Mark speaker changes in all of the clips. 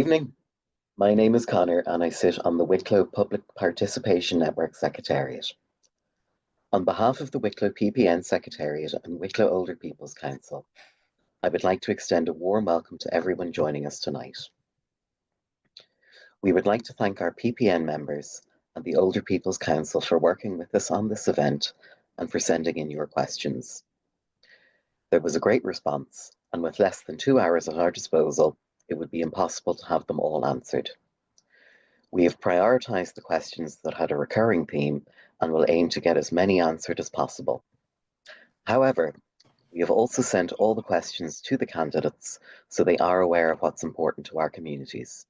Speaker 1: Evening. My name is Conor and I sit on the Wicklow Public Participation Network Secretariat. On behalf of the Wicklow PPN Secretariat and Wicklow Older People's Council, I would like to extend a warm welcome to everyone joining us tonight. We would like to thank our PPN members and the Older People's Council for working with us on this event and for sending in your questions. There was a great response, and with less than 2 hours at our disposal, it would be impossible to have them all answered. We have prioritised the questions that had a recurring theme and will aim to get as many answered as possible. However, we have also sent all the questions to the candidates so they are aware of what's important to our communities.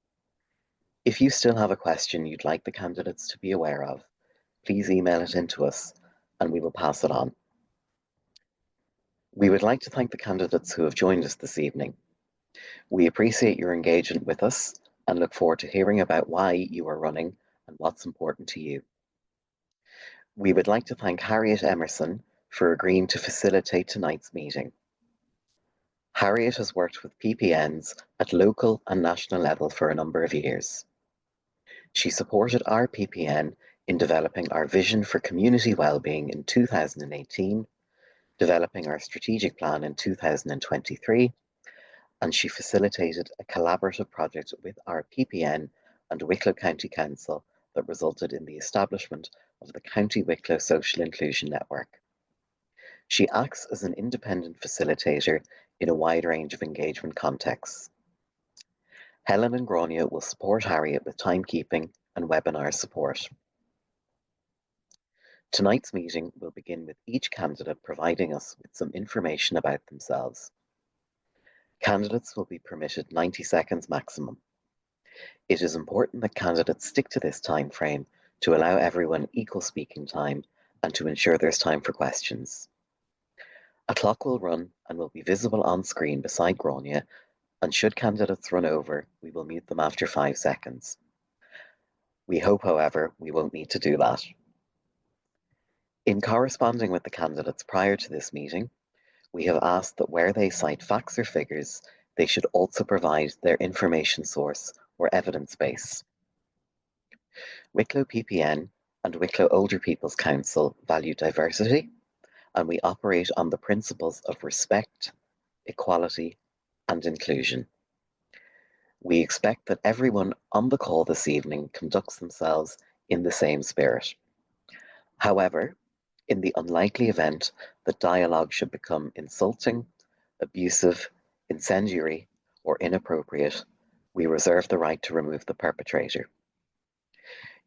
Speaker 1: If you still have a question you'd like the candidates to be aware of, please email it in to us and we will pass it on. We would like to thank the candidates who have joined us this evening. We appreciate your engagement with us and look forward to hearing about why you are running and what's important to you. We would like to thank Harriet Emerson for agreeing to facilitate tonight's meeting. Harriet has worked with PPNs at local and national level for a number of years. She supported our PPN in developing our vision for community wellbeing in 2018, developing our strategic plan in 2023, and she facilitated a collaborative project with our PPN and Wicklow County Council that resulted in the establishment of the County Wicklow Social Inclusion Network. She acts as an independent facilitator in a wide range of engagement contexts. Helen and Grania will support Harriet with timekeeping and webinar support. Tonight's meeting will begin with each candidate providing us with some information about themselves. Candidates will be permitted 90 seconds maximum. It is important that candidates stick to this time frame to allow everyone equal speaking time and to ensure there's time for questions. A clock will run and will be visible on screen beside Grania, and should candidates run over, we will mute them after 5 seconds. We hope, however, we won't need to do that. In corresponding with the candidates prior to this meeting, we have asked that where they cite facts or figures, they should also provide their information source or evidence base. Wicklow PPN and Wicklow Older People's Council value diversity, and we operate on the principles of respect, equality, and inclusion. We expect that everyone on the call this evening conducts themselves in the same spirit. However, in the unlikely event that dialogue should become insulting, abusive, incendiary, or inappropriate, we reserve the right to remove the perpetrator.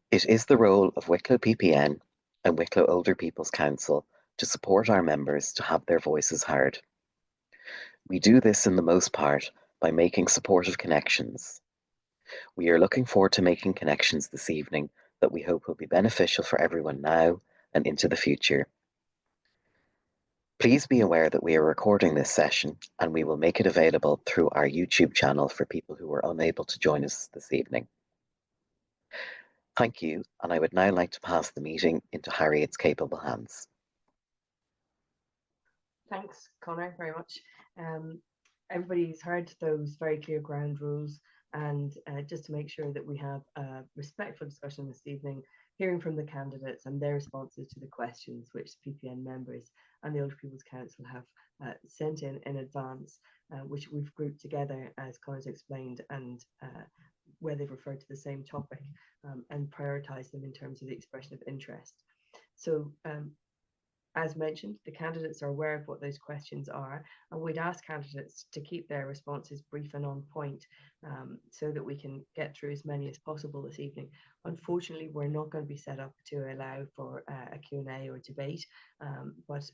Speaker 1: It is the role of Wicklow PPN and Wicklow Older People's Council to support our members to have their voices heard. We do this in the most part by making supportive connections. We are looking forward to making connections this evening that we hope will be beneficial for everyone now and into the future. Please be aware that we are recording this session and we will make it available through our YouTube channel for people who were unable to join us this evening. Thank you, and I would now like to pass the meeting into Harriet's capable hands.
Speaker 2: Thanks, Conor, very much. Everybody's heard those very clear ground rules, and just to make sure that we have a respectful discussion this evening, hearing from the candidates and their responses to the questions which PPN members and the Older People's Council have sent in advance, which we've grouped together, as Conor's explained, and where they've referred to the same topic, and prioritised them in terms of the expression of interest. So, as mentioned, the candidates are aware of what those questions are, and we'd ask candidates to keep their responses brief and on point, so that we can get through as many as possible this evening. Unfortunately, we're not going to be set up to allow for a Q&A or debate, but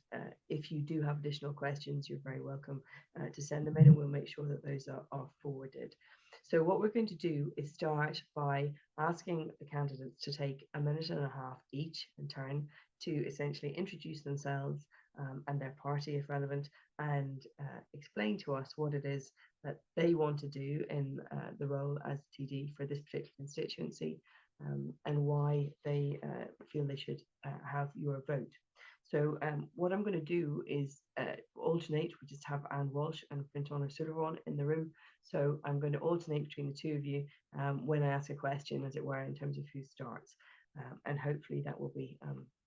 Speaker 2: if you do have additional questions, you're very welcome to send them in, and we'll make sure that those are forwarded. So what we're going to do is start by asking the candidates to take 1.5 minutes each in turn to essentially introduce themselves and their party if relevant, and explain to us what it is that they want to do in the role as TD for this particular constituency, and why they feel they should have your vote. So what I'm going to do is alternate. We just have Anne Walsh and Fionntán Súilleabháin in the room. So I'm going to alternate between the two of you when I ask a question, as it were, in terms of who starts. And hopefully that will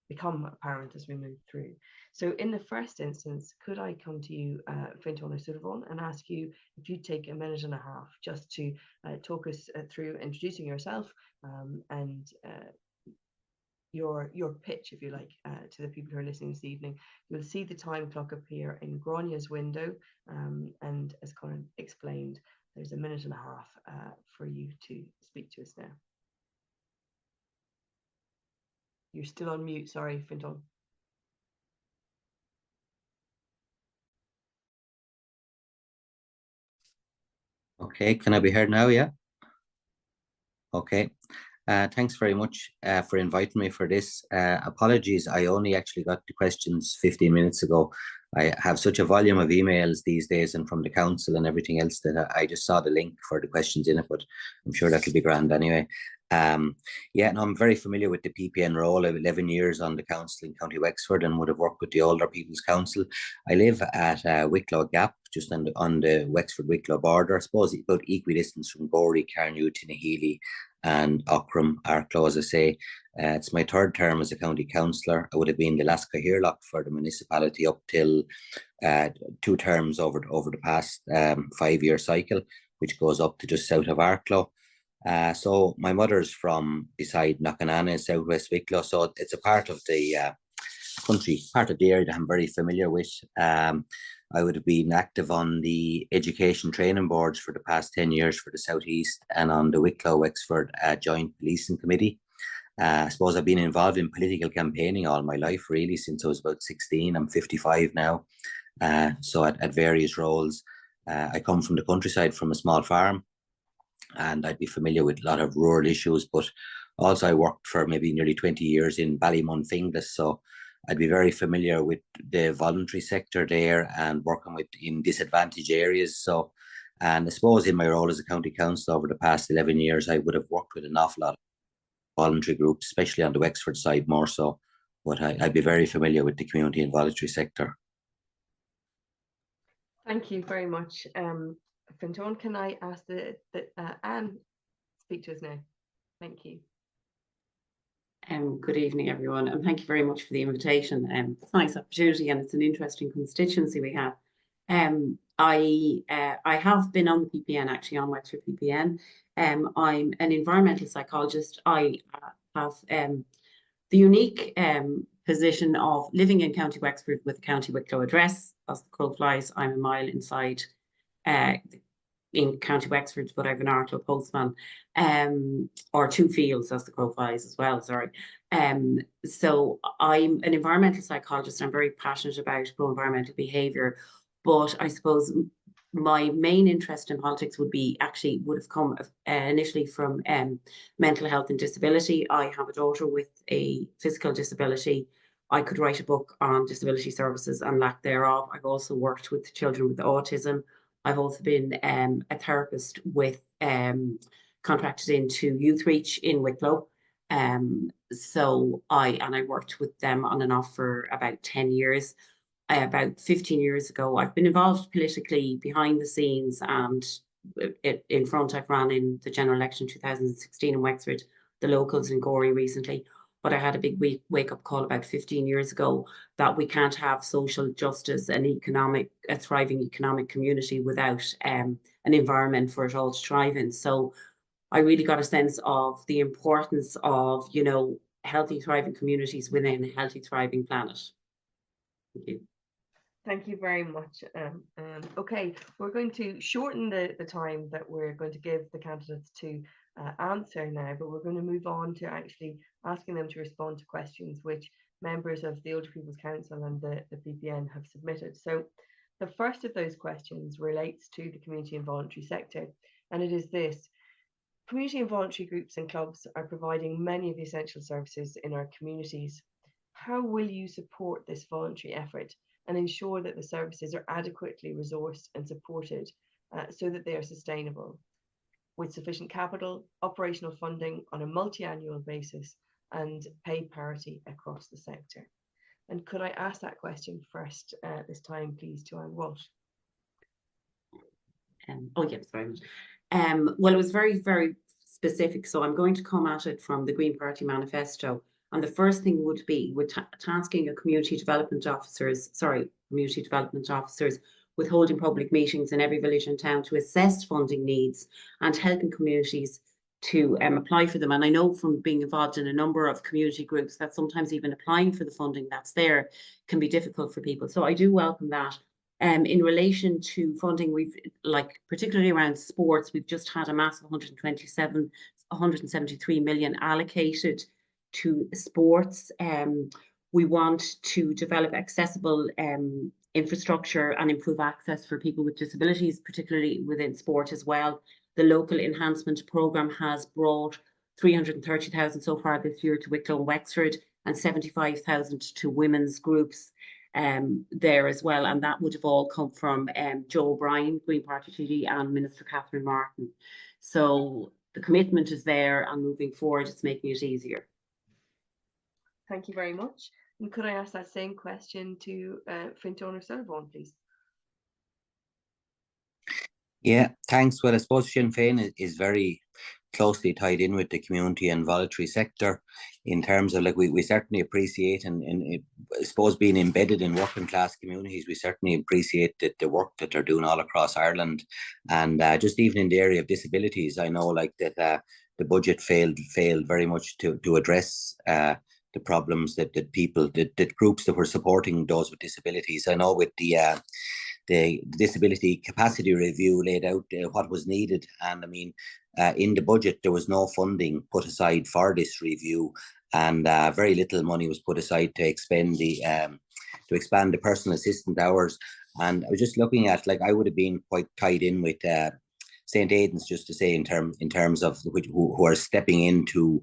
Speaker 2: become apparent as we move through. So in the first instance, could I come to you, Fionntán Súilleabháin, and ask you if you'd take a minute and a half just to talk us through introducing yourself and your pitch, if you like, to the people who are listening this evening. You'll see the time clock appear in Grania's window, and as Conor explained, there's a minute and a half for you to speak to us now. You're still on mute, sorry, Fionntán.
Speaker 3: Okay, can I be heard now? Yeah. Okay. Thanks very much for inviting me for this. Apologies, I only actually got the questions 15 minutes ago. I have such a volume of emails these days and from the council and everything else that I just saw the link for the questions in it, but I'm sure that'll be grand anyway. Yeah, no, I'm very familiar with the PPN role. I have 11 years on the council in County Wexford and would have worked with the Older People's Council. I live at Wicklow Gap, just on the Wexford-Wicklow border, I suppose about equidistance from Gorey, Carnew, Tinnahealy and Ockram, Arklow, as I say. It's my third term as a county councillor. I would have been the last Cathaoirleach for the municipality up till 2 terms over the past 5-year cycle, which goes up to just south of Arklow. So my mother's from beside Knockanana in southwest Wicklow, so it's a part of the country, part of the area that I'm very familiar with. I would have been active on the education training boards for the past 10 years for the Southeast and on the Wicklow Wexford Joint Policing Committee. I suppose I've been involved in political campaigning all my life, really, since I was about 16. I'm 55 now, so at various roles. I come from the countryside, from a small farm, and I'd be familiar with a lot of rural issues, but also I worked for maybe nearly 20 years in Ballymun Finglas, so I'd be very familiar with the voluntary sector there and working in disadvantaged areas. So, and I suppose in my role as a county councillor over the past 11 years, I would have worked with an awful lot of voluntary groups, especially on the Wexford side more so, but I'd be very familiar with the community and voluntary sector.
Speaker 2: Thank you very much. Fionntán, can I ask that Anne speak to us now? Thank you.
Speaker 4: Good evening, everyone, and thank you very much for the invitation. It's a nice opportunity, and it's an interesting constituency we have. I have been on the PPN, actually on Wexford PPN. I'm an environmental psychologist. I have the unique position of living in County Wexford with a County Wicklow address. As the crow flies, I'm a mile inside in County Wexford, but I have an Arklow postman, or 2 fields as the crow flies as well, sorry. So I'm an environmental psychologist. I'm very passionate about pro-environmental behaviour, but I suppose my main interest in politics would have come initially from mental health and disability. I have a daughter with a physical disability. I could write a book on disability services and lack thereof. I've also worked with children with autism. I've also been a therapist with contracted into Youth Reach in Wicklow. So I worked with them on and off for about 10 years. About 15 years ago, I've been involved politically behind the scenes, and in front I've ran in the general election 2016 in Wexford, the locals in Gorey recently. But I had a big wake-up call about 15 years ago that we can't have social justice and a thriving economic community without an environment for it all to thrive in. So I really got a sense of the importance of, healthy, thriving communities within a healthy, thriving planet. Thank you.
Speaker 2: Thank you very much. Okay, we're going to shorten the time that we're going to give the candidates to answer now, but we're going to move on to actually asking them to respond to questions which members of the Older People's Council and the PPN have submitted. So the first of those questions relates to the community and voluntary sector, and it is this. Community and voluntary groups and clubs are providing many of the essential services in our communities. How will you support this voluntary effort and ensure that the services are adequately resourced and supported so that they are sustainable, with sufficient capital, operational funding on a multi-annual basis, and pay parity across the sector? And could I ask that question first this time, please, to Anne Walsh?
Speaker 4: Oh, yes, very much. Well, it was very, very specific. So I'm going to come at it from the Green Party manifesto. And the first thing would be with tasking a community development officers with holding public meetings in every village and town to assess funding needs and helping communities to apply for them. And I know from being involved in a number of community groups that sometimes even applying for the funding that's there can be difficult for people. So I do welcome that. In relation to funding, we've, like, particularly around sports, we've just had a massive 173 million allocated to sports. We want to develop accessible infrastructure and improve access for people with disabilities, particularly within sport as well. The local enhancement programme has brought 330,000 so far this year to Wicklow and Wexford, and 75,000 to women's groups there as well. And that would have all come from Joe O'Brien, Green Party TD, and Minister Catherine Martin. So the commitment is there, and moving forward, it's making it easier.
Speaker 2: Thank you very much. And could I ask that same question to Fionntán Súilleabháin, please?
Speaker 3: Yeah, thanks. Well, I suppose Sinn Féin is very closely tied in with the community and voluntary sector in terms of, like, we certainly appreciate and I suppose being embedded in working class communities, we certainly appreciate the work that they're doing all across Ireland. And just even in the area of disabilities, I know, like, that the budget failed very much to address the problems that groups that were supporting those with disabilities. I know with the disability capacity review laid out what was needed, and I mean, in the budget there was no funding put aside for this review, and very little money was put aside to expand the personal assistant hours. And I was just looking at, like, I would have been quite tied in with St. Aidan's, just to say, in terms of who are stepping in to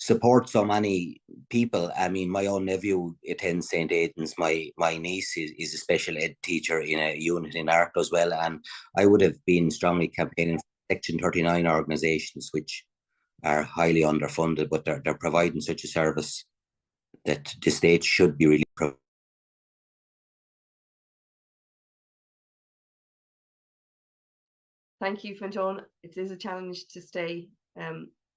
Speaker 3: support so many people. I mean, my own nephew attends St. Aidan's. My niece is a special ed teacher in a unit in Arco as well. And I would have been strongly campaigning for Section 39 organisations, which are highly underfunded, but they're providing such a service that the state should be really providing.
Speaker 2: Thank you, Fionntán. It is a challenge to stay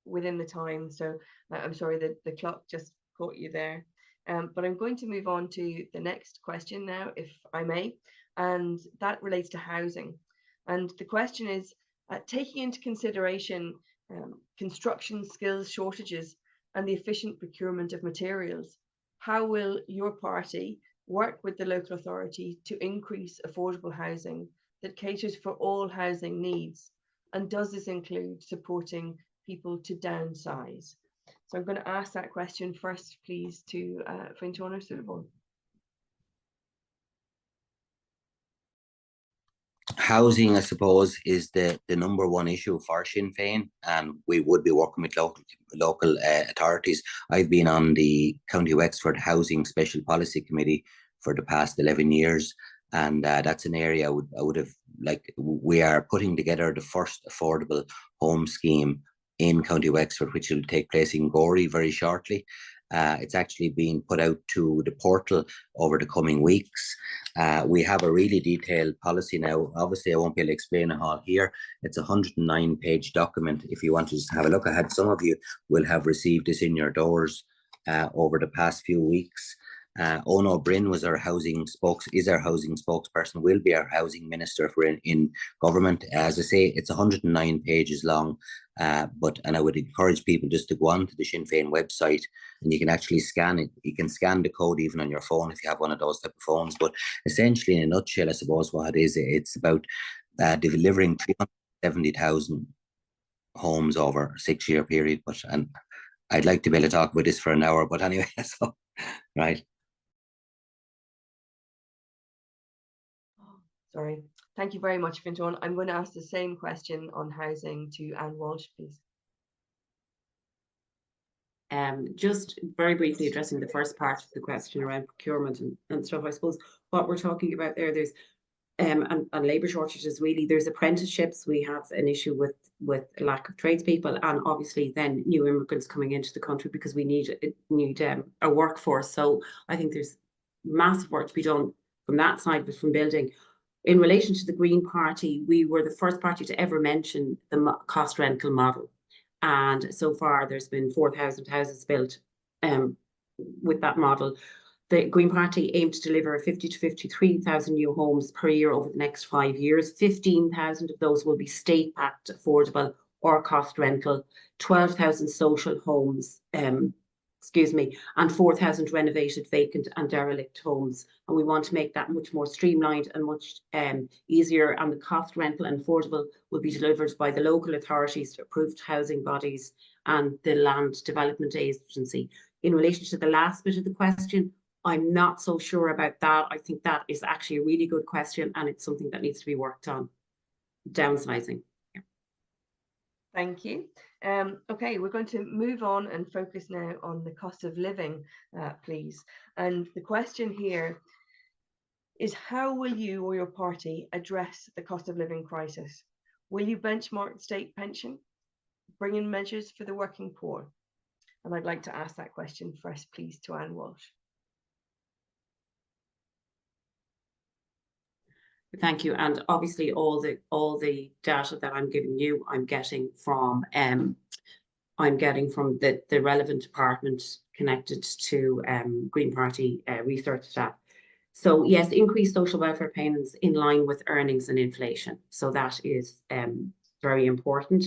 Speaker 2: within the time, so I'm sorry that the clock just caught you there. But I'm going to move on to the next question now, if I may, and that relates to housing. And the question is, taking into consideration construction skills shortages and the efficient procurement of materials, how will your party work with the local authority to increase affordable housing that caters for all housing needs? And does this include supporting people to downsize? So I'm going to ask that question first, please, to Fionntán Súilleabháin.
Speaker 3: Housing, I suppose, is the number one issue for Sinn Féin, and we would be working with local authorities. I've been on the County Wexford Housing Special Policy Committee for the past 11 years, and that's an area I would have, like, we are putting together the first affordable home scheme in County Wexford, which will take place in Gorey very shortly. It's actually being put out to the portal over the coming weeks. We have a really detailed policy now. Obviously, I won't be able to explain it all here. It's a 109-page document. If you want to just have a look, I had some of you will have received this in your doors over the past few weeks. Byrne was our housing spokesperson, will be our housing minister if we're in government. As I say, it's 109 pages long, and I would encourage people just to go on to the Sinn Féin website, and you can actually scan it. You can scan the code even on your phone if you have one of those type of phones. But essentially, in a nutshell, I suppose what it is, it's about delivering 370,000 homes over a 6-year period. And I'd like to be able to talk about this for an hour, but anyway, so right.
Speaker 2: Sorry. Thank you very much, Fionntán. I'm going to ask the same question on housing to Anne Walsh, please.
Speaker 4: Just very briefly addressing the first part of the question around procurement and stuff. I suppose what we're talking about there's and labour shortages, really. There's apprenticeships. We have an issue with lack of tradespeople, and obviously then new immigrants coming into the country because we need a workforce. So I think there's massive work to be done from that side of it, from building. In relation to the Green Party, we were the first party to ever mention the cost rental model. And so far, there's been 4,000 houses built with that model. The Green Party aimed to deliver 50 to 53,000 new homes per year over the next 5 years. 15,000 of those will be state-backed, affordable or cost rental, 12,000 social homes, and 4,000 renovated vacant and derelict homes. And we want to make that much more streamlined and much easier. And the cost rental and affordable will be delivered by the local authorities, approved housing bodies and the Land Development Agency. In relation to the last bit of the question, I'm not so sure about that. I think that is actually a really good question, and it's something that needs to be worked on. Downsizing. Yeah.
Speaker 2: Thank you. Okay, we're going to move on and focus now on the cost of living, please. And the question here is, how will you or your party address the cost of living crisis? Will you benchmark state pension? Bring in measures for the working poor? And I'd like to ask that question first, please, to Anne Walsh.
Speaker 4: Thank you. And obviously all the data that I'm giving you, I'm getting from the relevant department connected to Green Party research staff. So yes, increased social welfare payments in line with earnings and inflation. So that is very important.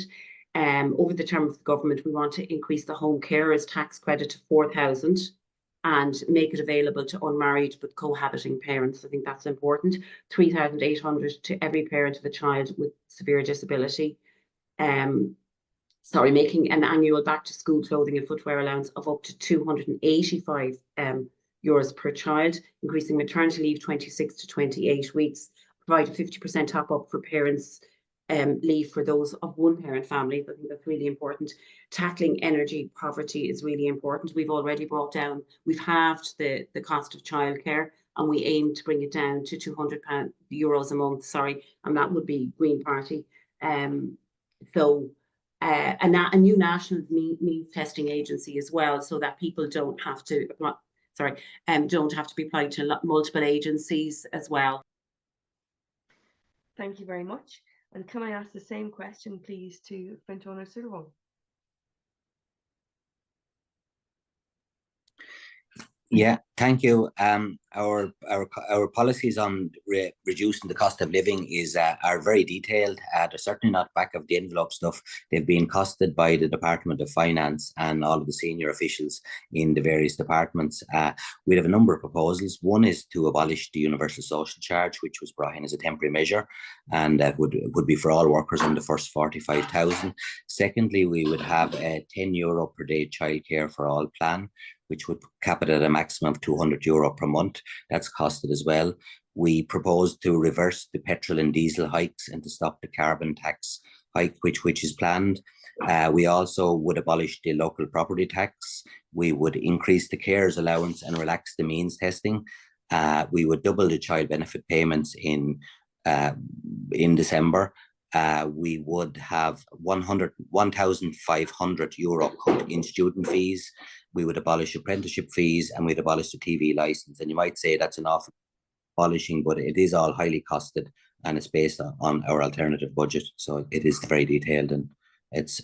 Speaker 4: Over the term of the government, we want to increase the home carers tax credit to 4,000 and make it available to unmarried but cohabiting parents. I think that's important. 3,800 to every parent of a child with severe disability. Making an annual back to school clothing and footwear allowance of up to 285 euros per child, increasing maternity leave 26 to 28 weeks, provide a 50% top up for parents leave for those of one parent families. I think that's really important. Tackling energy poverty is really important. We've already we've halved the cost of childcare, and we aim to bring it down to €200 a month, and that would be Green Party. A new national means testing agency as well, so that people don't have to be applied to multiple agencies as well.
Speaker 2: Thank you very much. And can I ask the same question, please, to Fionntán Ó Súilleabháin?
Speaker 3: Yeah, thank you. Our policies on reducing the cost of living are very detailed. They're certainly not back of the envelope stuff. They've been costed by the Department of Finance and all of the senior officials in the various departments. We have a number of proposals. One is to abolish the universal social charge, which was brought in as a temporary measure, and that would be for all workers on the first 45,000. Secondly, we would have a €10 per day childcare for all plan, which would cap it at a maximum of €200 per month. That's costed as well. We propose to reverse the petrol and diesel hikes and to stop the carbon tax hike, which is planned. We also would abolish the local property tax. We would increase the carers allowance and relax the means testing. We would double the child benefit payments in December. We would have €1,500 cut in student fees. We would abolish apprenticeship fees, and we'd abolish the TV license. And you might say that's an awful abolishing, but it is all highly costed, and it's based on our alternative budget. So it is very detailed, and it's.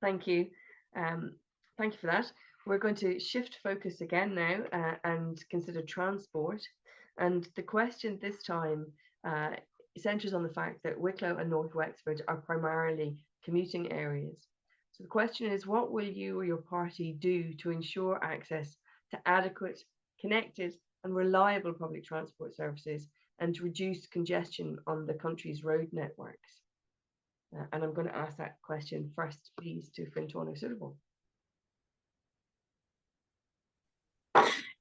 Speaker 2: Thank you. Thank you for that. We're going to shift focus again now and consider transport. And the question this time centres on the fact that Wicklow and North Wexford are primarily commuting areas. So the question is, what will you or your party do to ensure access to adequate, connected and reliable public transport services and to reduce congestion on the country's road networks? And I'm going to ask that question first, please, to Fionntán Ó Súilleabháin.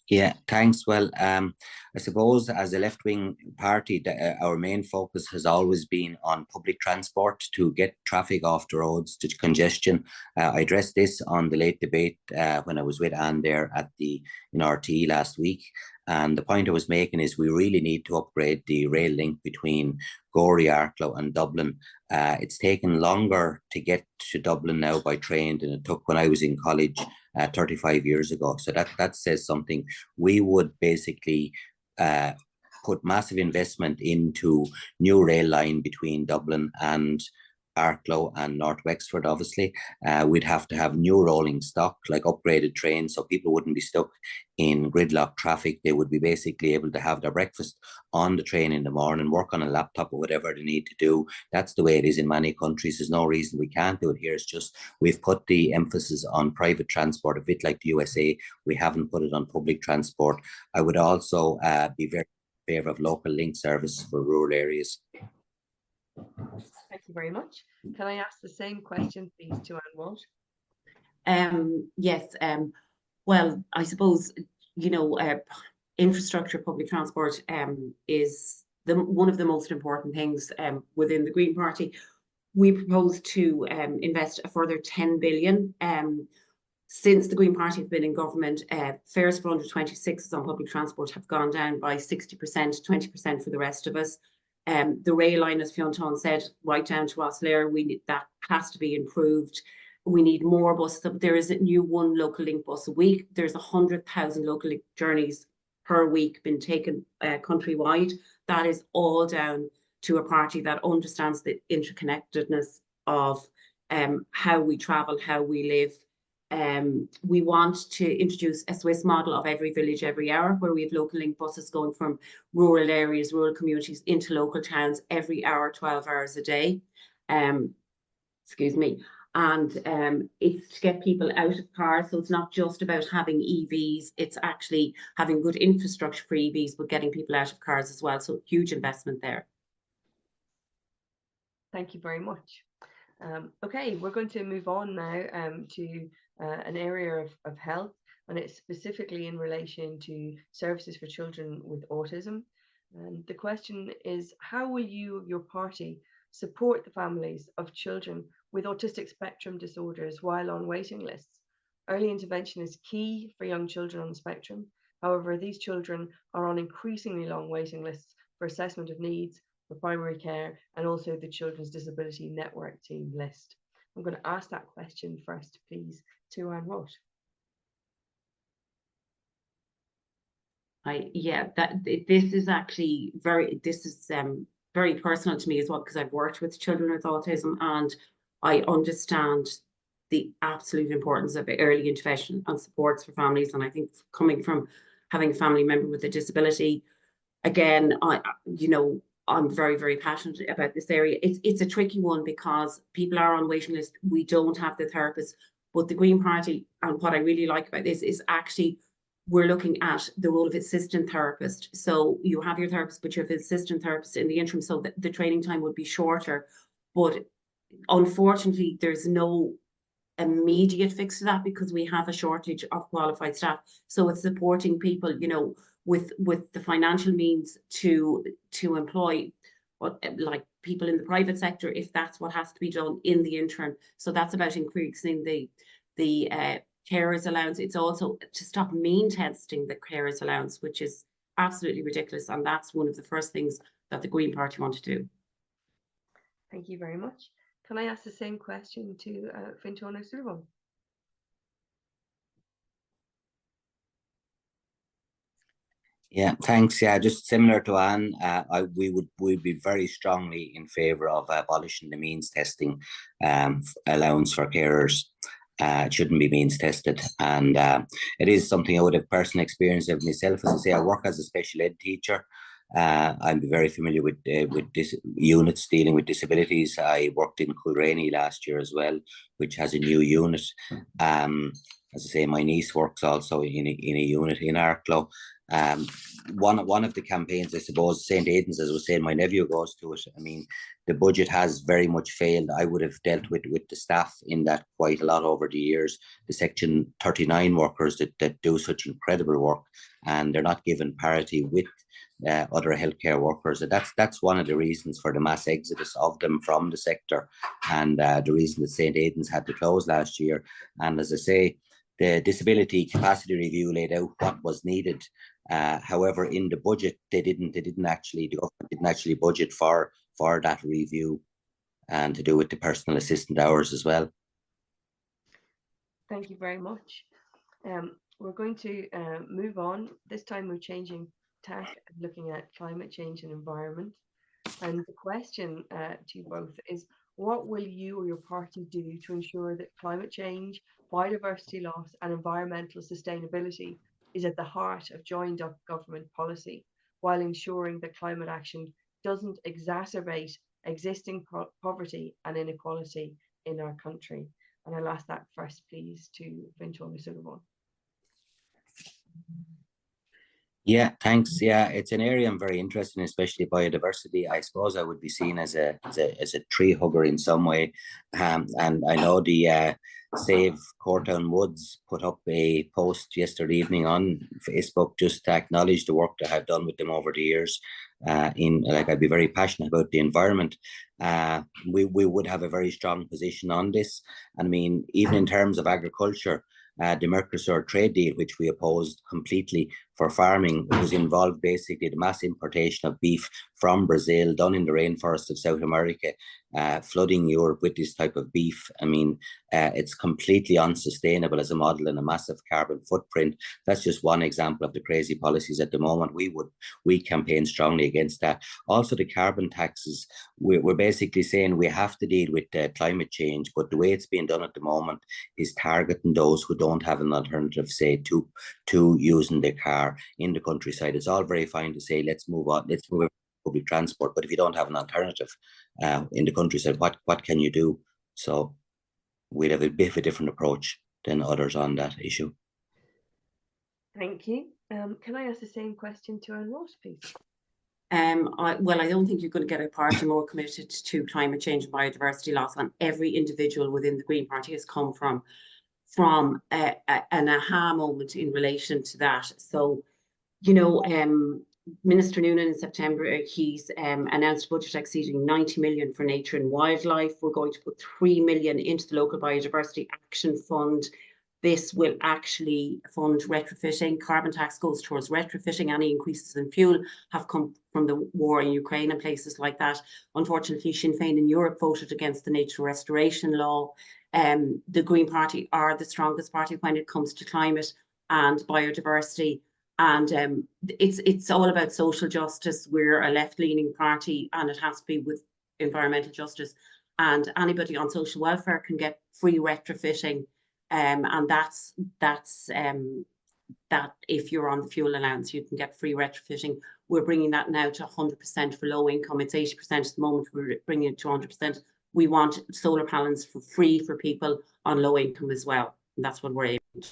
Speaker 3: Yeah, thanks. Well, I suppose as a left-wing party, our main focus has always been on public transport to get traffic off the roads, to congestion. I addressed this on the late debate when I was with Anne there at the in RT last week. And the point I was making is we really need to upgrade the rail link between Gorey, Arklow and Dublin. It's taken longer to get to Dublin now by train than it took when I was in college 35 years ago. So that says something. We would basically put massive investment into new rail line between Dublin and Arklow and North Wexford, obviously. We'd have to have new rolling stock, like upgraded trains, so people wouldn't be stuck in gridlock traffic. They would be basically able to have their breakfast on the train in the morning, work on a laptop or whatever they need to do. That's the way it is in many countries. There's no reason we can't do it here. It's just we've put the emphasis on private transport, a bit like the USA. We haven't put it on public transport. I would also be very in favour of local link service for rural areas.
Speaker 2: Thank you very much. Can I ask the same question, please, to Anne Walsh?
Speaker 4: Yes. Well, I suppose, infrastructure, public transport is one of the most important things within the Green Party. We propose to invest a further 10 billion. Since the Green Party have been in government, fares for under 26s on public transport have gone down by 60%, 20% for the rest of us. The rail line, as Fionntán said, right down to Aontú, that has to be improved. We need more buses. There is a new one local link bus a week. There's 100,000 local link journeys per week been taken countrywide. That is all down to a party that understands the interconnectedness of how we travel, how we live. We want to introduce a Swiss model of every village, every hour, where we have local link buses going from rural areas, rural communities into local towns every hour, 12 hours a day. Excuse me. And it's to get people out of cars. So it's not just about having EVs, it's actually having good infrastructure for EVs, but getting people out of cars as well. So huge investment there.
Speaker 2: Thank you very much. Okay, we're going to move on now to an area of health, and it's specifically in relation to services for children with autism. And the question is, how will you, your party, support the families of children with autistic spectrum disorders while on waiting lists? Early intervention is key for young children on the spectrum. However, these children are on increasingly long waiting lists for assessment of needs, for primary care, and also the Children's Disability Network team list. I'm going to ask that question first, please, to Anne Walsh.
Speaker 4: This is actually very personal to me as well, because I've worked with children with autism and I understand the absolute importance of early intervention and supports for families. And I think coming from having a family member with a disability, again, I'm very, very passionate about this area. It's a tricky one because people are on waiting list. We don't have the therapists, but the Green Party, and what I really like about this is actually we're looking at the role of assistant therapist. So you have your therapist, but you have an assistant therapist in the interim, so that the training time would be shorter. But unfortunately, there's no immediate fix to that because we have a shortage of qualified staff. So it's supporting people, with the financial means to employ like people in the private sector, if that's what has to be done in the interim. So that's about increasing the carers allowance. It's also to stop mean testing the carers allowance, which is absolutely ridiculous. And that's one of the first things that the Green Party want to do.
Speaker 2: Thank you very much. Can I ask the same question to Fionntán Ó Súilleabháin?
Speaker 3: Yeah, thanks. Yeah, just similar to Anne, we'd be very strongly in favour of abolishing the means testing allowance for carers. It shouldn't be means tested, and it is something I would have personal experience of myself. As I say, I work as a special ed teacher. I'm very familiar with units dealing with disabilities. I worked in Kilraney last year as well, which has a new unit. As I say, my niece works also in a unit in Arklow. One of the campaigns, I suppose, St. Aidan's, as I was saying, my nephew goes to it. I mean, the budget has very much failed. I would have dealt with the staff in that quite a lot over the years. The Section 39 workers that do such incredible work, and they're not given parity with other healthcare workers. That's one of the reasons for the mass exodus of them from the sector, and the reason that St. Aidan's had to close last year. And as I say, the disability capacity review laid out what was needed. However, in the budget, the government didn't actually budget for that review and to do with the personal assistant hours as well.
Speaker 2: Thank you very much. We're going to move on. This time we're changing tack and looking at climate change and environment. And the question to you both is, what will you or your party do to ensure that climate change, biodiversity loss and environmental sustainability is at the heart of joined up government policy, while ensuring that climate action doesn't exacerbate existing poverty and inequality in our country? And I'll ask that first, please, to Fionntán.
Speaker 3: Yeah, thanks. Yeah, it's an area I'm very interested in, especially biodiversity. I suppose I would be seen as a tree hugger in some way, and I know the Save Courtown Woods put up a post yesterday evening on Facebook just to acknowledge the work that I've done with them over the years. I'd be very passionate about the environment. We would have a very strong position on this. And I mean, even in terms of agriculture, the Mercosur trade deal, which we opposed completely for farming, was involved basically the mass importation of beef from Brazil, done in the rainforests of South America, flooding Europe with this type of beef. I mean, it's completely unsustainable as a model and a massive carbon footprint. That's just one example of the crazy policies at the moment. We campaign strongly against that. Also, the carbon taxes, we're basically saying we have to deal with climate change, but the way it's being done at the moment is targeting those who don't have an alternative, say, to using their car in the countryside. It's all very fine to say, let's move on, let's move public transport, but if you don't have an alternative in the countryside, what can you do? So we'd have a bit of a different approach than others on that issue.
Speaker 2: Thank you. Can I ask the same question to Anne Walsh, please?
Speaker 4: I don't think you're going to get a party more committed to climate change and biodiversity loss, and every individual within the Green Party has come from an aha moment in relation to that. So, you know, Minister Nolan in September, he's announced a budget exceeding 90 million for nature and wildlife. We're going to put 3 million into the local biodiversity action fund. This will actually fund retrofitting. Carbon tax goes towards retrofitting. Any increases in fuel have come from the war in Ukraine and places like that. Unfortunately, Sinn Féin in Europe voted against the nature restoration law. The Green Party are the strongest party when it comes to climate and biodiversity. And it's all about social justice. We're a left-leaning party, and it has to be with environmental justice. And anybody on social welfare can get free retrofitting. And that's that if you're on the fuel allowance, you can get free retrofitting. We're bringing that now to 100% for low income. It's 80% at the moment. We're bringing it to 100%. We want solar panels for free for people on low income as well. And that's what we're aiming to.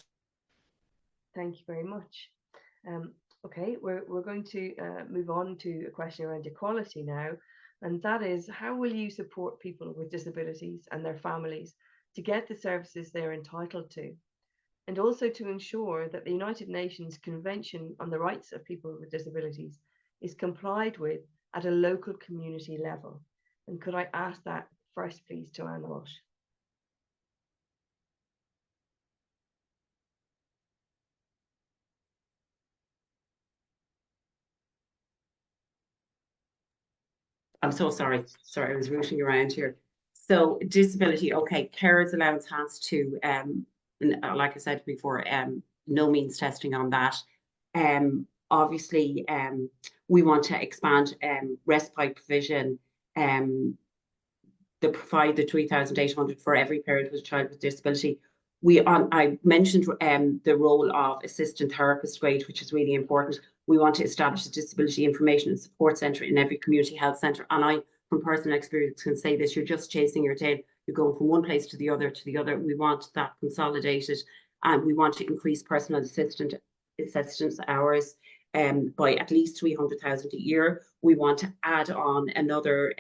Speaker 2: Thank you very much. Okay, we're going to move on to a question around equality now, and that is, how will you support people with disabilities and their families to get the services they're entitled to, and also to ensure that the United Nations Convention on the Rights of People with Disabilities is complied with at a local community level? And could I ask that first, please, to Anne Walsh?
Speaker 4: I'm so sorry. Sorry, I was rooting around here. So disability, okay, carers allowance has to, like I said before, no means testing on that. Obviously, we want to expand respite provision, provide the 3,800 for every parent with a child with disability. I mentioned the role of assistant therapist grade, which is really important. We want to establish a disability information and support centre in every community health centre. And I, from personal experience, can say this: you're just chasing your tail. You're going from one place to the other to the other. We want that consolidated, and we want to increase personal assistance hours by at least 300,000 a year. We want to add on another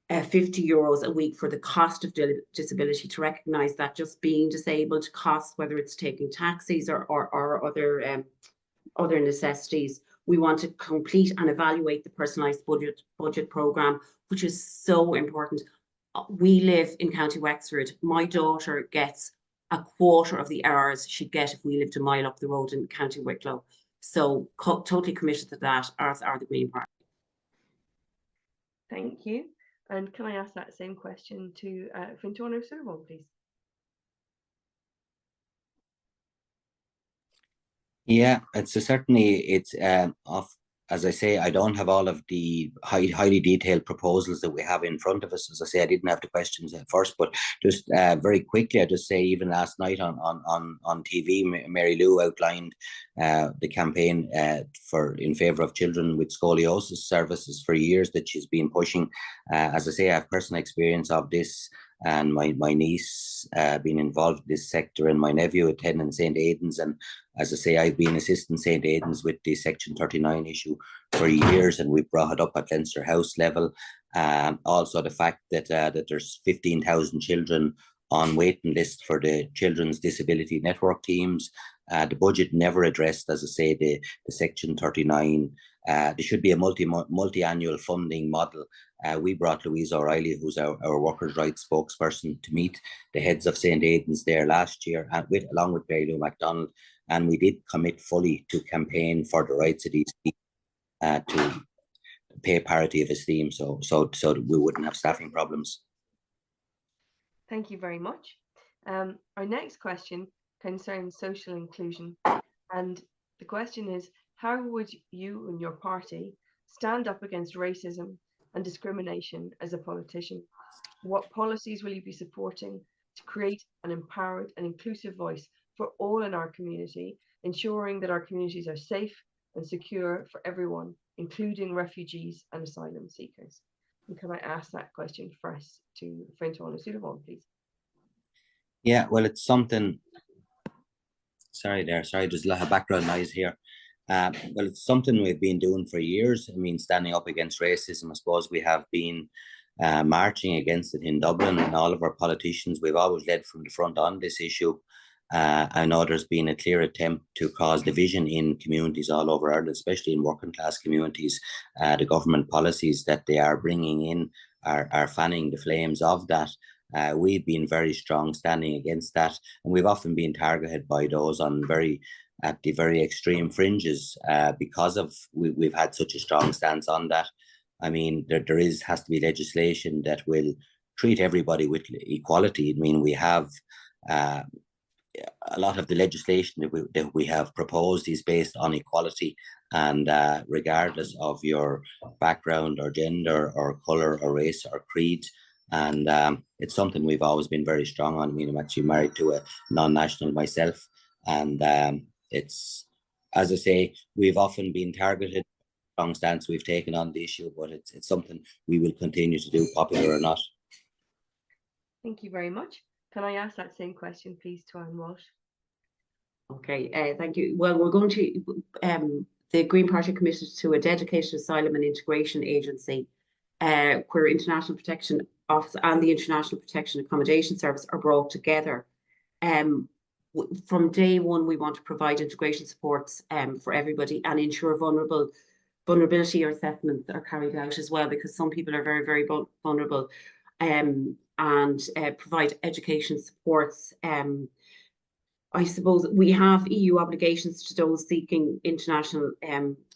Speaker 4: 50 euros a week for the cost of disability, to recognise that just being disabled costs, whether it's taking taxis or other necessities. We want to complete and evaluate the personalised budget programme, which is so important. We live in County Wexford. My daughter gets a quarter of the hours she'd get if we lived a mile up the road in County Wicklow. So totally committed to that, as are the Green Party.
Speaker 2: Thank you. And can I ask that same question to Fionntán O'Sullivan, please?
Speaker 3: Yeah, it's as I say, I don't have all of the highly detailed proposals that we have in front of us. As I say, I didn't have the questions at first, but just very quickly, I just say even last night on TV, Mary Lou outlined the campaign in favour of children with scoliosis services for years that she's been pushing. As I say, I have personal experience of this, and my niece been involved in this sector, and my nephew attending St. Aidan's. And as I say, I've been assisting St. Aidan's with the Section 39 issue for years, and we brought it up at Leinster House level. Also, the fact that there's 15,000 children on waiting list for the Children's Disability Network teams. The budget never addressed, as I say, the Section 39. There should be a multi-annual funding model. We brought Louise O'Reilly, who's our workers' rights spokesperson, to meet the heads of St. Aidan's there last year, along with Mary Lou MacDonald, and we did commit fully to campaign for the rights of these people to pay parity of esteem, so that we wouldn't have staffing problems.
Speaker 2: Thank you very much. Our next question concerns social inclusion, and the question is, how would you and your party stand up against racism and discrimination as a politician? What policies will you be supporting to create an empowered and inclusive voice for all in our community, ensuring that our communities are safe and secure for everyone, including refugees and asylum seekers? And can I ask that question first to Fionntán O'Sullivan, please?
Speaker 3: Yeah, well, it's something. Sorry, there's a lot of background noise here. Well, it's something we've been doing for years. I mean, standing up against racism. I suppose we have been marching against it in Dublin, and all of our politicians, we've always led from the front on this issue. I know there's been a clear attempt to cause division in communities all over Ireland, especially in working class communities. The government policies that they are bringing in are fanning the flames of that. We've been very strong standing against that, and we've often been targeted by those at the very extreme fringes because of we've had such a strong stance on that. I mean, there has to be legislation that will treat everybody with equality. I mean, we have a lot of the legislation that we have proposed is based on equality, and regardless of your background or gender or colour or race or creed. And it's something we've always been very strong on. I mean, I'm actually married to a non-national myself, and it's, as I say, we've often been targeted. Strong stance we've taken on the issue, but it's something we will continue to do, popular or not.
Speaker 2: Thank you very much. Can I ask that same question, please, to Anne Walsh?
Speaker 4: Okay, thank you. Well, we're going to, the Green Party committed to a dedicated asylum and integration agency where International Protection Office and the International Protection Accommodation Service are brought together. From day one, we want to provide integration supports for everybody and ensure vulnerability assessments are carried out as well, because some people are very, very vulnerable, and provide education supports. I suppose we have EU obligations to those seeking international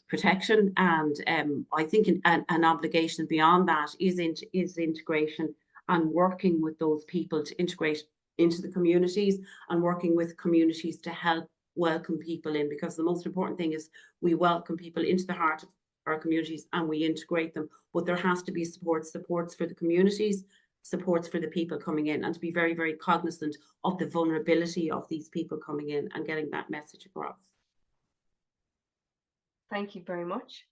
Speaker 4: protection, and I think an obligation beyond that is integration and working with those people to integrate into the communities and working with communities to help welcome people in, because the most important thing is we welcome people into the heart of our communities and we integrate them, but there has to be supports for the communities, supports for the people coming in, and to be very, very cognizant of the vulnerability of these people coming in and getting that message across.
Speaker 2: Thank you very much.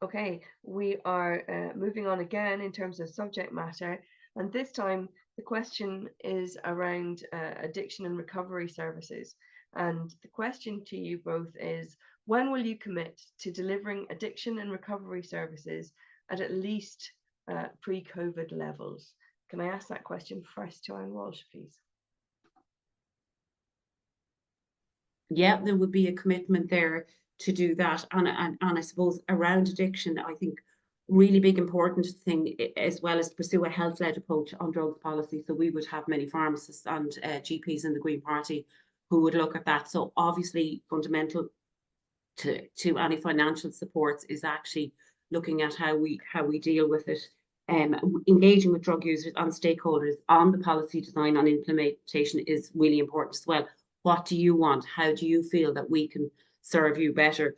Speaker 2: Okay, we are moving on again in terms of subject matter, and this time the question is around addiction and recovery services. And the question to you both is, when will you commit to delivering addiction and recovery services at least pre-COVID levels? Can I ask that question first to Anne Walsh, please?
Speaker 4: Yeah, there would be a commitment there to do that, and I suppose around addiction, I think really big important thing as well is to pursue a health-led approach on drugs policy. So we would have many pharmacists and GPs in the Green Party who would look at that. So obviously fundamental to any financial supports is actually looking at how we deal with it, engaging with drug users and stakeholders on the policy design and implementation is really important as well. What do you want? How do you feel that we can serve you better?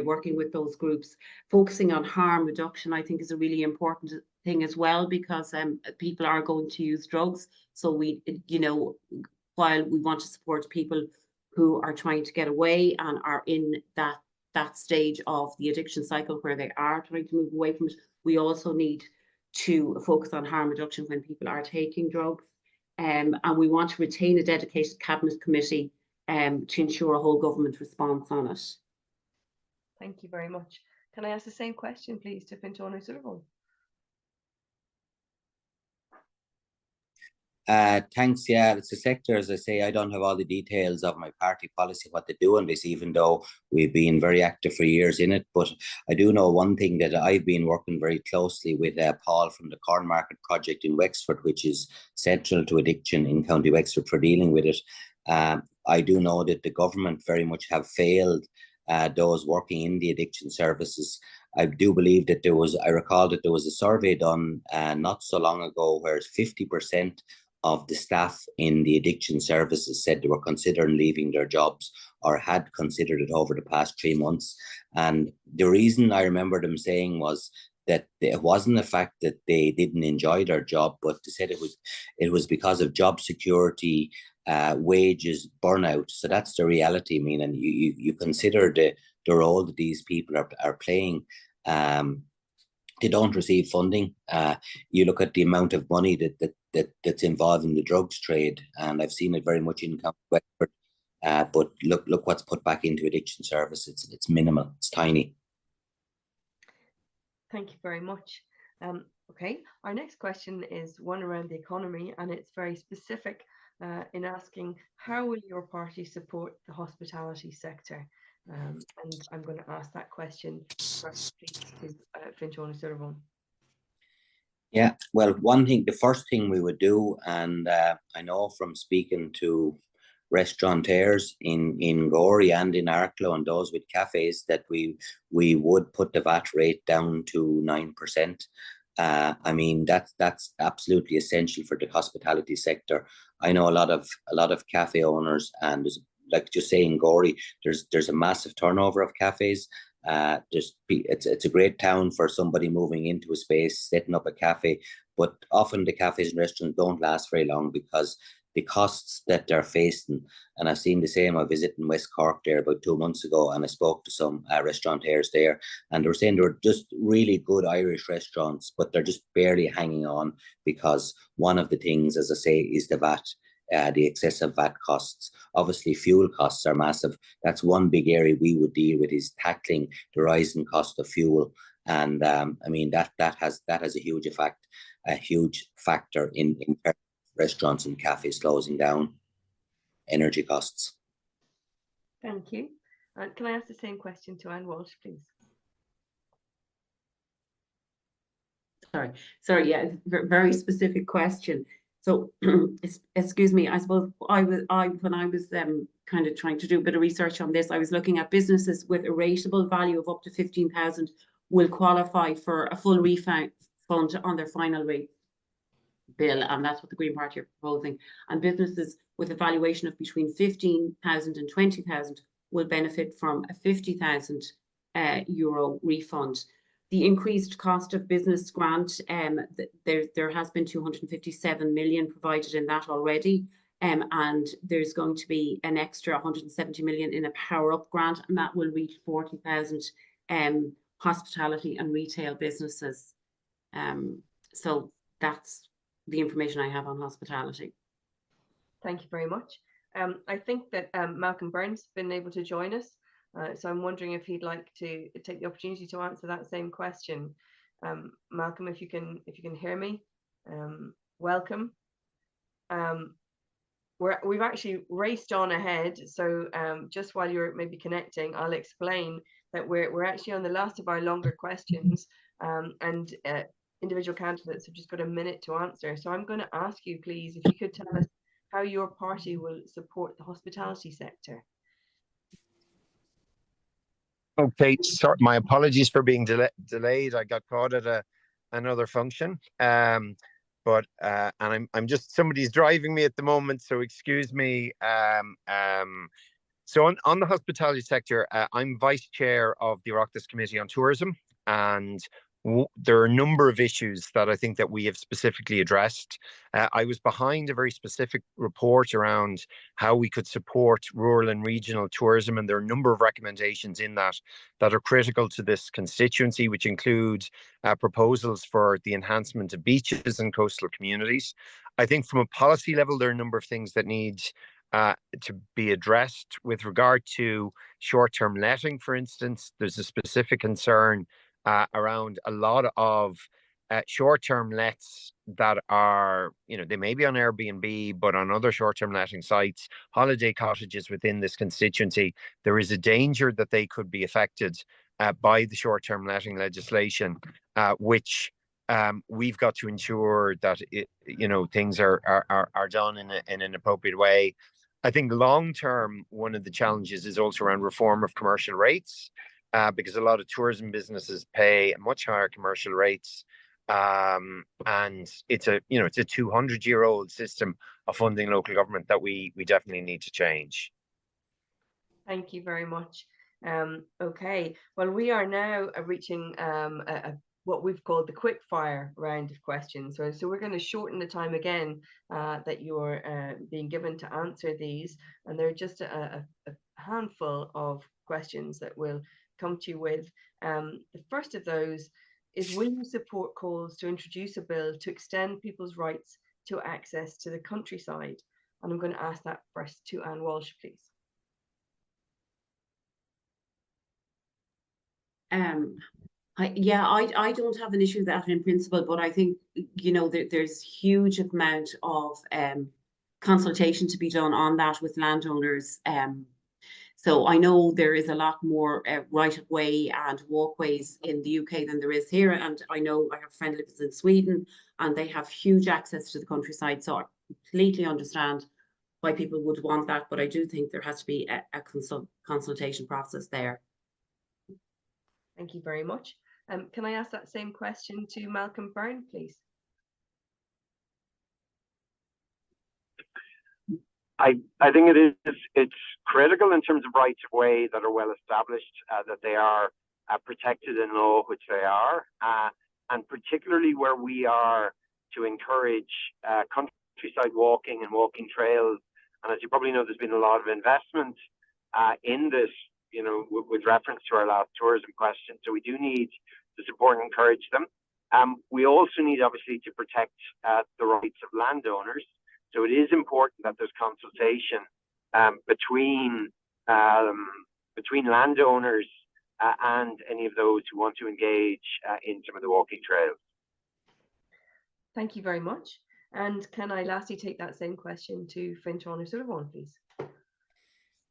Speaker 4: Working with those groups, focusing on harm reduction, I think is a really important thing as well, because people are going to use drugs. So we, while we want to support people who are trying to get away and are in that stage of the addiction cycle where they are trying to move away from it, we also need to focus on harm reduction when people are taking drugs. And we want to retain a dedicated cabinet committee to ensure a whole government response on it.
Speaker 2: Thank you very much. Can I ask the same question, please, to Fionntán O'Sullivan?
Speaker 3: Thanks. Yeah, it's a sector, as I say, I don't have all the details of my party policy, what they do on this, even though we've been very active for years in it. But I do know one thing, that I've been working very closely with Paul from the Corn Market Project in Wexford, which is central to addiction in County Wexford, for dealing with it. I do know that the government very much have failed those working in the addiction services. I do believe that I recall that there was a survey done not so long ago where 50% of the staff in the addiction services said they were considering leaving their jobs or had considered it over the past 3 months. And the reason I remember them saying was that it wasn't the fact that they didn't enjoy their job, but they said it was because of job security, wages, burnout. So that's the reality. I mean, and you consider the role that these people are playing. They don't receive funding. You look at the amount of money that's involved in the drugs trade, and I've seen it very much in County Wexford. But look what's put back into addiction service. It's minimal. It's tiny.
Speaker 2: Thank you very much. Okay, our next question is one around the economy, and it's very specific in asking, how will your party support the hospitality sector? And I'm going to ask that question first, please, to Fionntán O'Sullivan.
Speaker 3: Yeah, well, the first thing we would do, and I know from speaking to restaurateurs in Gorey and in Arklow and those with cafes, that we would put the VAT rate down to 9%. I mean, that's absolutely essential for the hospitality sector. I know a lot of cafe owners, and like just saying, Gorey, there's a massive turnover of cafes. It's a great town for somebody moving into a space, setting up a cafe, but often the cafes and restaurants don't last very long because the costs that they're facing. And I've seen the same. I visited in West Cork there about 2 months ago, and I spoke to some restaurateurs there, and they were saying they were just really good Irish restaurants, but they're just barely hanging on because one of the things, as I say, is the VAT. The excessive VAT costs. Obviously, fuel costs are massive. That's one big area we would deal with, is tackling the rising cost of fuel. And I mean, that has a huge effect, a huge factor in restaurants and cafes closing down. Energy costs.
Speaker 2: Thank you. Can I ask the same question to Anne Walsh, please?
Speaker 4: Sorry, yeah, very specific question. So, excuse me, I suppose when I was kind of trying to do a bit of research on this, I was looking at businesses with a rateable value of up to 15,000 will qualify for a full refund on their final rate bill, and that's what the Green Party are proposing. And businesses with a valuation of between 15,000 and 20,000 will benefit from a 50,000 euro refund. The increased cost of business grant, there has been 257 million provided in that already, and there's going to be an extra 170 million in a Power Up grant, and that will reach 40,000 hospitality and retail businesses. So that's the information I have on hospitality.
Speaker 2: Thank you very much. I think that Malcolm Byrne's been able to join us. So I'm wondering if he'd like to take the opportunity to answer that same question. Malcolm, if you can hear me, welcome. We've actually raced on ahead. So just while you're maybe connecting, I'll explain that we're actually on the last of our longer questions, and individual candidates have just got a minute to answer. So I'm going to ask you, please, if you could tell us how your party will support the hospitality sector.
Speaker 5: Okay, sorry, my apologies for being delayed. I got caught at another function. And I'm just, somebody's driving me at the moment, so excuse me. So on the hospitality sector, I'm vice chair of the Oireachtas Committee on Tourism, and there are a number of issues that I think that we have specifically addressed. I was behind a very specific report around how we could support rural and regional tourism, and there are a number of recommendations in that are critical to this constituency, which include proposals for the enhancement of beaches and coastal communities. I think from a policy level, there are a number of things that need to be addressed. With regard to short-term letting, for instance, there's a specific concern around a lot of short-term lets that are, they may be on Airbnb, but on other short-term letting sites, holiday cottages within this constituency, there is a danger that they could be affected by the short-term letting legislation, which we've got to ensure that things are done in an appropriate way. I think long-term, one of the challenges is also around reform of commercial rates, because a lot of tourism businesses pay much higher commercial rates, and it's a 200-year-old system of funding local government that we definitely need to change.
Speaker 2: Thank you very much. Okay, well, we are now reaching what we've called the quick fire round of questions. So we're going to shorten the time again that you're being given to answer these, and they're just a handful of questions that we'll come to you with. The first of those is, will you support calls to introduce a bill to extend people's rights to access to the countryside? And I'm going to ask that first to Anne Walsh, please.
Speaker 4: I don't have an issue with that in principle, but I think, there's huge amount of consultation to be done on that with landowners. So I know there is a lot more right of way and walkways in the UK than there is here. And I know I have a friend who lives in Sweden and they have huge access to the countryside. So I completely understand why people would want that. But I do think there has to be a consultation process there.
Speaker 2: Thank you very much. Can I ask that same question to Malcolm Byrne, please?
Speaker 5: I think it's critical in terms of rights of way that are well established, that they are protected in law, which they are, and particularly where we are to encourage countryside walking and walking trails. And as you probably know, there's been a lot of investment in this, with reference to our last tourism question. So we do need to support and encourage them. We also need, obviously, to protect the rights of landowners. So it is important that there's consultation between landowners and any of those who want to engage in some of the walking trails.
Speaker 2: Thank you very much. And can I lastly take that same question to Fionntán or Súilleabháin, please?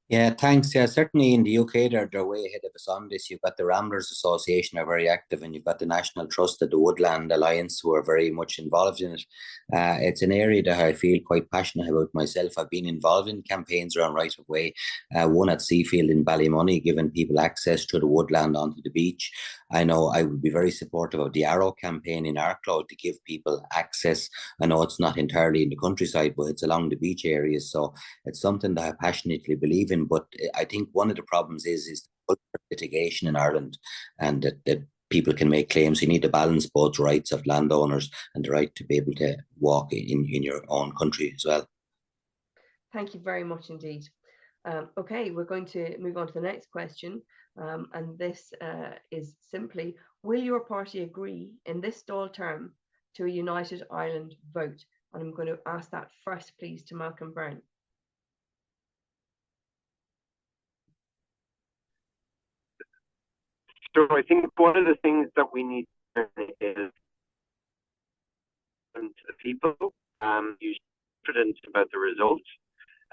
Speaker 3: Yeah, thanks. Yeah, certainly in the UK, they're way ahead of us on this. You've got the Ramblers Association are very active, and you've got the National Trust of the Woodland Alliance who are very much involved in it. It's an area that I feel quite passionate about myself. I've been involved in campaigns around right of way, one at Seafield in Ballymoney, giving people access to the woodland onto the beach. I know I would be very supportive of the Arrow campaign in Arklow to give people access. I know it's not entirely in the countryside, but it's along the beach areas. So it's something that I passionately believe in. But I think one of the problems is litigation in Ireland, and that people can make claims. You need to balance both rights of landowners and the right to be able to walk in your own country as well.
Speaker 2: Thank you very much indeed. Okay, we're going to move on to the next question. And this is simply, will your party agree in this Dáil term to a United Ireland vote? And I'm going to ask that first, please, to Malcolm Byrne.
Speaker 5: So I think one of the things that we need to learn is to the people, use confidence about the results.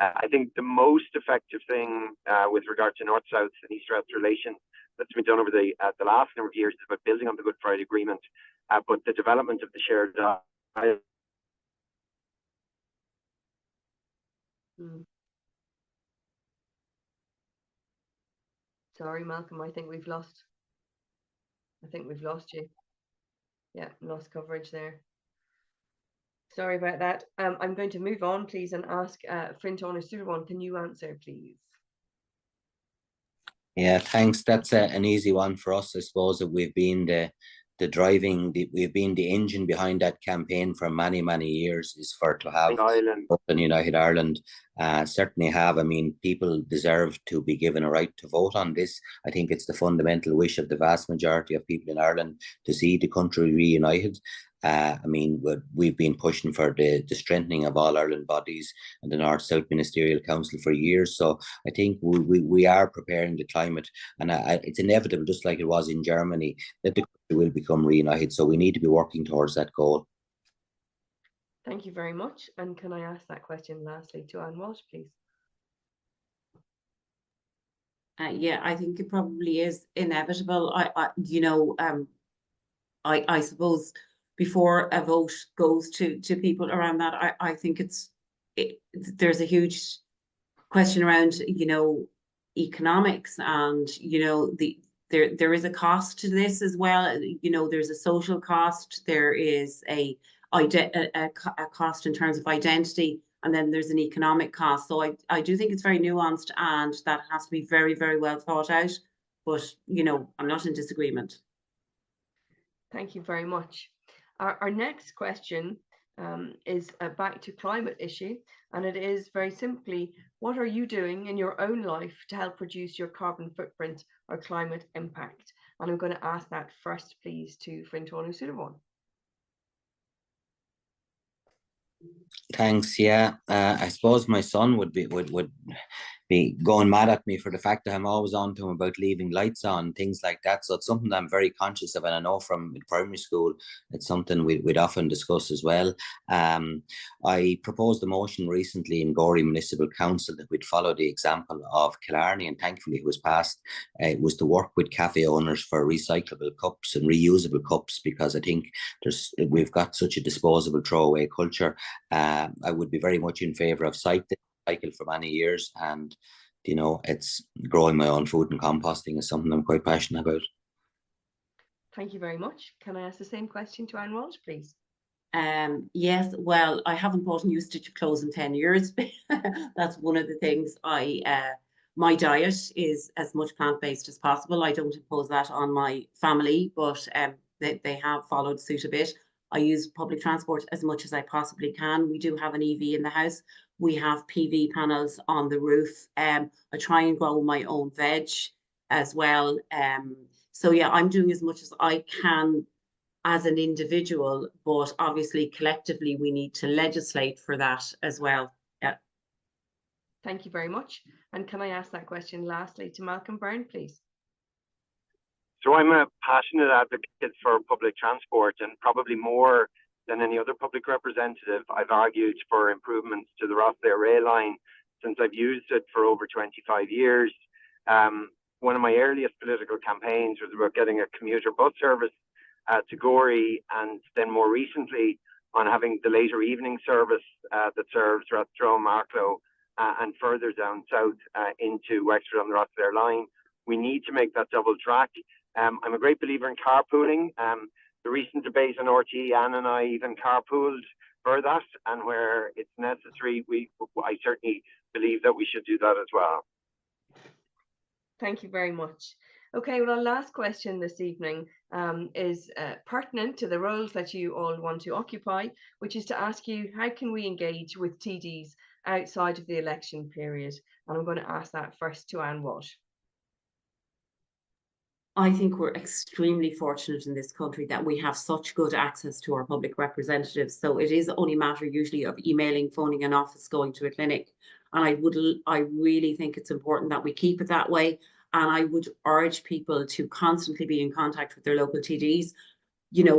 Speaker 5: I think the most effective thing with regard to North-South and East-West relations
Speaker 6: that's been done over the last number of years is about building on the Good Friday Agreement, but the development of the shared
Speaker 2: Sorry, Malcolm, I think we've lost you. Yeah, lost coverage there. Sorry about that. I'm going to move on, please, and ask Fionntán or Súilleabháin, can you answer, please?
Speaker 3: Yeah, thanks. That's an easy one for us. I suppose that we've been we've been the engine behind that campaign for many, many years, is for to have an United Ireland. Certainly have. I mean, people deserve to be given a right to vote on this. I think it's the fundamental wish of the vast majority of people in Ireland to see the country reunited. I mean, we've been pushing for the strengthening of all Ireland bodies and the North-South Ministerial Council for years. So I think we are preparing the climate, and it's inevitable, just like it was in Germany, that the country will become reunited. So we need to be working towards that goal.
Speaker 2: Thank you very much. And can I ask that question lastly to Anne Walsh, please?
Speaker 4: Yeah, I think it probably is inevitable. I suppose before a vote goes to people around that, I think there's a huge question around, economics, and, there is a cost to this as well. There's a social cost, there is a cost in terms of identity, and then there's an economic cost. So I do think it's very nuanced, and that has to be very, very well thought out. But, I'm not in disagreement.
Speaker 2: Thank you very much. Our next question is back to climate issue, and it is very simply, what are you doing in your own life to help reduce your carbon footprint or climate impact? And I'm going to ask that first, please, to Fionntán or Súilleabháin.
Speaker 3: Thanks. Yeah, I suppose my son would be going mad at me for the fact that I'm always on to him about leaving lights on, things like that. So it's something I'm very conscious of, and I know from primary school it's something we'd often discuss as well. I proposed a motion recently in Gorey Municipal Council that we'd follow the example of Killarney, and thankfully it was passed. It was to work with cafe owners for recyclable cups and reusable cups, because I think we've got such a disposable throwaway culture. I would be very much in favour of cycle for many years, and it's growing my own food, and composting is something I'm quite passionate about.
Speaker 2: Thank you very much. Can I ask the same question to Anne Walsh, please?
Speaker 4: Yes, well, I haven't bought a new stitch of clothes in 10 years. That's one of the things. My diet is as much plant-based as possible. I don't impose that on my family, but they have followed suit a bit. I use public transport as much as I possibly can. We do have an EV in the house. We have PV panels on the roof. I try and grow my own veg as well. So yeah, I'm doing as much as I can as an individual, but obviously collectively we need to legislate for that as well. Yeah.
Speaker 2: Thank you very much. And can I ask that question lastly to Malcolm Byrne, please?
Speaker 6: So I'm a passionate advocate for public transport, and probably more than any other public representative, I've argued for improvements to the Rothdale rail line since I've used it for over 25 years. One of my earliest political campaigns was about getting a commuter bus service to Gorey, and then more recently on having the later evening service that serves Rathdrawn, Marklow, and further down south into Wexford on the Rothdale line. We need to make that double track. I'm a great believer in carpooling. The recent debate on RTE, Anne and I even carpooled for that, and where it's necessary, I certainly believe that we should do that as well.
Speaker 2: Thank you very much. Okay, well, our last question this evening is pertinent to the roles that you all want to occupy, which is to ask you, how can we engage with TDs outside of the election period? And I'm going to ask that first to Anne Walsh.
Speaker 4: I think we're extremely fortunate in this country that we have such good access to our public representatives. So it is only a matter usually of emailing, phoning an office, going to a clinic. And I really think it's important that we keep it that way. And I would urge people to constantly be in contact with their local TDs.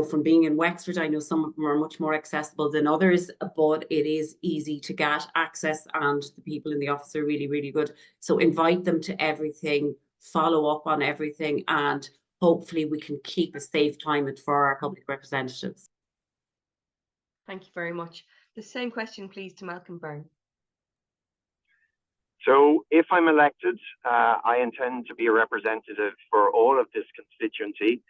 Speaker 4: From being in Wexford, I know some of them are much more accessible than others, but it is easy to get access, and the people in the office are really, really good. So invite them to everything. follow up on everything, and hopefully we can keep a safe climate for our public representatives.
Speaker 2: Thank you very much. The same question, please, to Malcolm Byrne.
Speaker 6: So if I'm elected, I intend to be a representative for all of this constituency,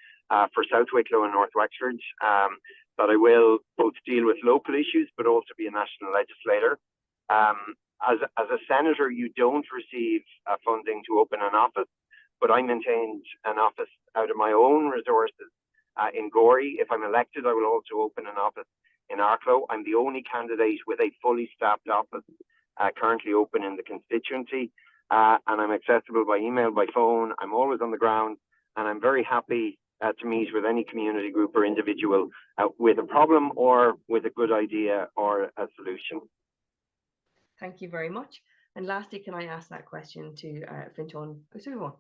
Speaker 6: for South Wicklow and North Wexford, that I will both deal with local issues, but also be a national legislator. As a senator, you don't receive funding to open an office, but I maintained an office out of my own resources in Gorey. If I'm elected, I will also open an office in Arklow. I'm the only candidate with a fully staffed office currently open in the constituency, and I'm accessible by email, by phone. I'm always on the ground, and I'm very happy to meet with any community group or individual with a problem or with a good idea or a solution.
Speaker 2: Thank you very much. And lastly, can I ask that question to Fionntán?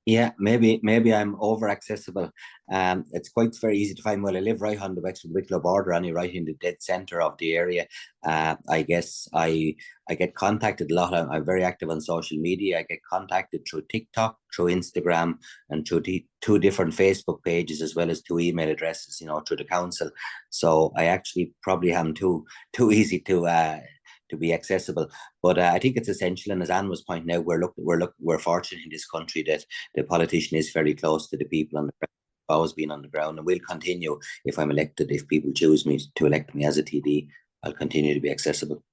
Speaker 3: Yeah, maybe I'm over accessible. It's quite very easy to find. Well, I live right on the Wexford Wicklow border, only right in the dead centre of the area. I guess I get contacted a lot. I'm very active on social media. I get contacted through TikTok, through Instagram, and through two different Facebook pages, as well as 2 email addresses, you know, through the council. So I actually probably am too easy to be accessible, but I think it's essential. And as Anne was pointing out, we're fortunate in this country that the politician is very close to the people on the ground. I've always been on the ground, and will continue if I'm elected. If people choose me to elect me as a TD, I'll continue to be accessible.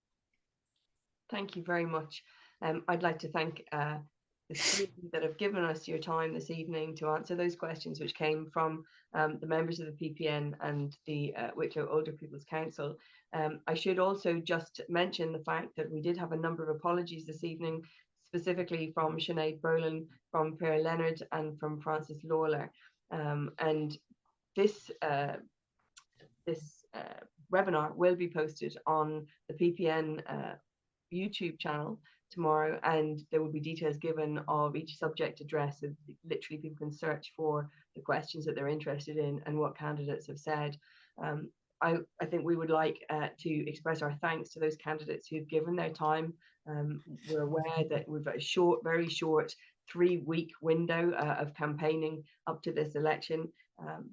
Speaker 2: Thank you very much. I'd like to thank the three of you that have given us your time this evening to answer those questions which came from the members of the PPN and the Wicklow Older People's Council. I should also just mention the fact that we did have a number of apologies this evening, specifically from Sinéad, Boland, from Peir, Leonard, and from Francis Lawlor. And this webinar will be posted on the PPN YouTube channel tomorrow, and there will be details given of each subject address. Literally, people can search for the questions that they're interested in and what candidates have said. I think we would like to express our thanks to those candidates who've given their time. We're aware that we've got a very short 3-week window of campaigning up to this election,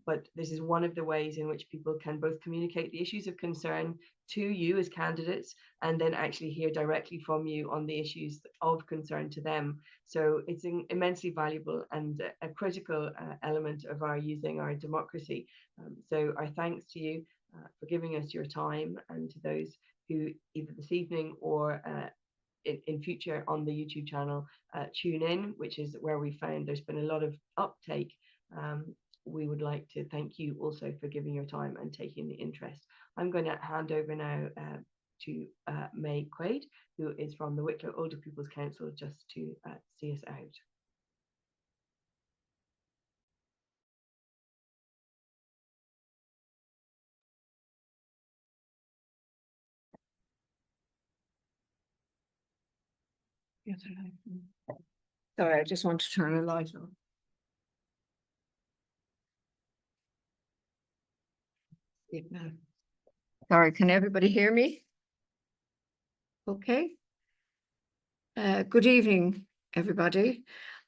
Speaker 2: but this is one of the ways in which people can both communicate the issues of concern to you as candidates and then actually hear directly from you on the issues of concern to them. So it's immensely valuable and a critical element of our using our democracy. So our thanks to you for giving us your time, and to those who either this evening or in future on the YouTube channel tune in, which is where we found there's been a lot of uptake. We would like to thank you also for giving your time and taking the interest. I'm going to hand over now to Mai Quaid, who is from the Wicklow Older People's Council, just to see us out.
Speaker 7: Sorry, I just want to turn a light on. Sorry, can everybody hear me? Okay. Good evening, everybody.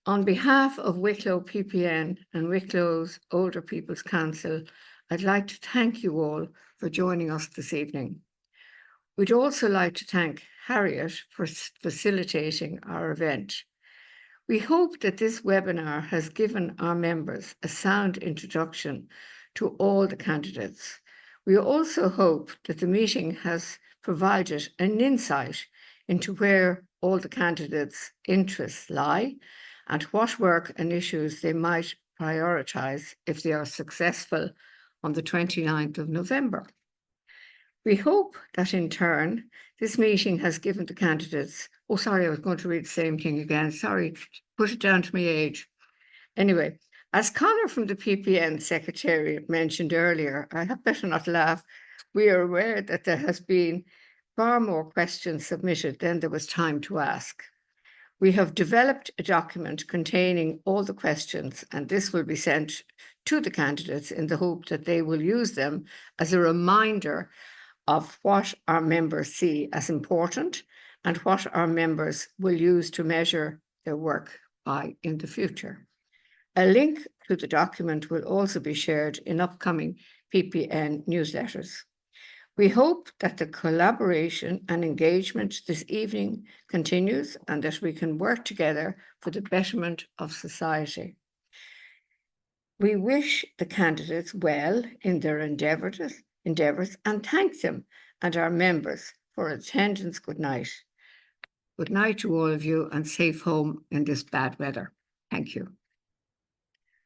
Speaker 7: On behalf of Wicklow PPN and Wicklow's Older People's Council, I'd like to thank you all for joining us this evening. We'd also like to thank Harriet for facilitating our event. We hope that this webinar has given our members a sound introduction to all the candidates. We also hope that the meeting has provided an insight into where all the candidates' interests lie and what work and issues they might prioritise if they are successful on the 29th of November. We hope that in turn, this meeting has given the candidates, oh, sorry, I was going to read the same thing again. Sorry, put it down to my age. Anyway, as Conor from the PPN Secretariat mentioned earlier, I had better not laugh. We are aware that there has been far more questions submitted than there was time to ask. We have developed a document containing all the questions, and this will be sent to the candidates in the hope that they will use them as a reminder of what our members see as important, and what our members will use to measure their work by in the future. A link to the document will also be shared in upcoming PPN newsletters. We hope that the collaboration and engagement this evening continues and that we can work together for the betterment of society. We wish the candidates well in their endeavours and thank them and our members for attendance. Good night. Good night to all of you and safe home in this bad weather. Thank you.